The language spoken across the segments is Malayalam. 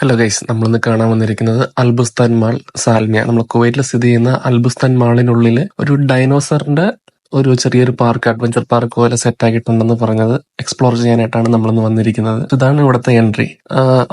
ഹലോ ഗൈസ്, നമ്മളിന്ന് കാണാൻ വന്നിരിക്കുന്നത് അൽബുസ്താൻ മാൾ സാൽമിയ. നമ്മൾ കുവൈറ്റിൽ സ്ഥിതി ചെയ്യുന്ന അൽബുസ്താൻ മാളിനുള്ളിൽ ഒരു ഡൈനോസറിന്റെ ഒരു ചെറിയൊരു പാർക്ക്, അഡ്വഞ്ചർ പാർക്ക് പോലെ സെറ്റ് ആക്കിയിട്ടുണ്ടെന്ന് പറഞ്ഞത് എക്സ്പ്ലോർ ചെയ്യാനായിട്ടാണ് നമ്മളിന്ന് വന്നിരിക്കുന്നത്. ഇതാണ് ഇവിടുത്തെ എൻട്രി.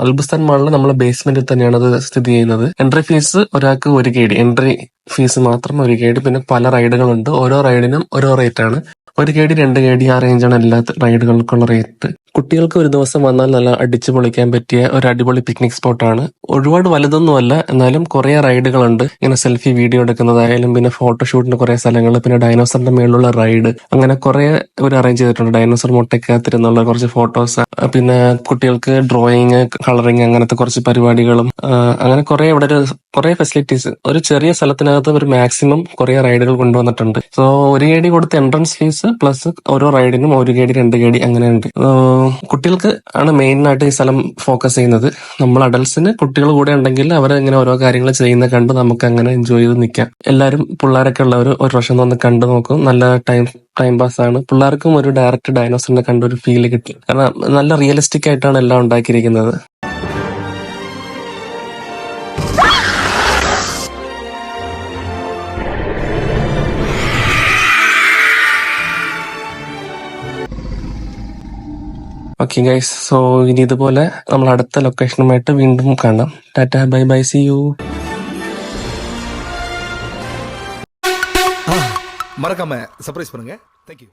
അൽബുസ്താൻ മാളിൽ നമ്മൾ ബേസ്മെന്റിൽ തന്നെയാണ് അത് സ്ഥിതി ചെയ്യുന്നത്. എൻട്രി ഫീസ് ഒരാൾക്ക് 1 KD, എൻട്രി ഫീസ് മാത്രം 1 KD. പിന്നെ പല റൈഡുകളുണ്ട്, ഓരോ റൈഡിനും ഓരോ റേറ്റ് ആണ്. 1 KD, 2 KD ആ റേഞ്ചാണ് എല്ലാ റൈഡുകൾക്കുള്ള റേറ്റ്. കുട്ടികൾക്ക് ഒരു ദിവസം വന്നാൽ നല്ല അടിച്ചു പൊളിക്കാൻ പറ്റിയ ഒരു അടിപൊളി പിക്നിക് സ്പോട്ടാണ്. ഒരുപാട് വലുതൊന്നുമല്ല, എന്നാലും കുറെ റൈഡുകളുണ്ട്. ഇങ്ങനെ സെൽഫി വീഡിയോ എടുക്കുന്നതായാലും പിന്നെ ഫോട്ടോഷൂട്ടിന് കുറെ സ്ഥലങ്ങൾ, പിന്നെ ഡൈനോസറിന്റെ മേലുള്ള റൈഡ്, അങ്ങനെ കുറെ ഒരു അറേഞ്ച് ചെയ്തിട്ടുണ്ട്. ഡൈനോസർ മുട്ടയ്ക്കകത്തിരുന്നുള്ള കുറച്ച് ഫോട്ടോസ്, പിന്നെ കുട്ടികൾക്ക് ഡ്രോയിങ്, കളറിങ്, അങ്ങനത്തെ കുറച്ച് പരിപാടികളും, അങ്ങനെ കുറെ ഇവിടെ കുറെ ഫെസിലിറ്റീസ്. ഒരു ചെറിയ സ്ഥലത്തിനകത്ത് ഒരു മാക്സിമം കുറെ റൈഡുകൾ കൊണ്ടുവന്നിട്ടുണ്ട്. സോ 1 KD കൊടുത്ത് എൻട്രൻസ് ഫീസ് പ്ലസ് ഓരോ റൈഡിനും 1 KD, 2 KD അങ്ങനെയുണ്ട്. കുട്ടികൾക്ക് ആണ് മെയിൻ ആയിട്ട് ഈ സ്ഥലം ഫോക്കസ് ചെയ്യുന്നത്. നമ്മൾ അഡൽസിന് കുട്ടികൾ കൂടെ ഉണ്ടെങ്കിൽ അവരിങ്ങനെ ഓരോ കാര്യങ്ങൾ ചെയ്യുന്ന കണ്ട് നമുക്ക് അങ്ങനെ എൻജോയ് ചെയ്ത് നിൽക്കാം. എല്ലാവരും പിള്ളേരൊക്കെ ഉള്ളവർ ഒരു വർഷം വന്ന് കണ്ടു നോക്കും. നല്ല ടൈം പാസ് ആണ്. പിള്ളേർക്കും ഒരു ഡയറക്റ്റ് ഡൈനോസറിനെ കണ്ട ഒരു ഫീല് കിട്ടും. കാരണം നല്ല റിയലിസ്റ്റിക് ആയിട്ടാണ് എല്ലാം ഉണ്ടാക്കിയിരിക്കുന്നത്. ഓക്കെ ഗൈസ്, സോ ഇനി ഇതുപോലെ നമ്മൾ അടുത്ത ലൊക്കേഷനുമായിട്ട് വീണ്ടും കാണാം. Tata, bye bye, see you. மறக்காம சர்ப்ரைஸ் பண்ணுங்க. தேங்க்யூ.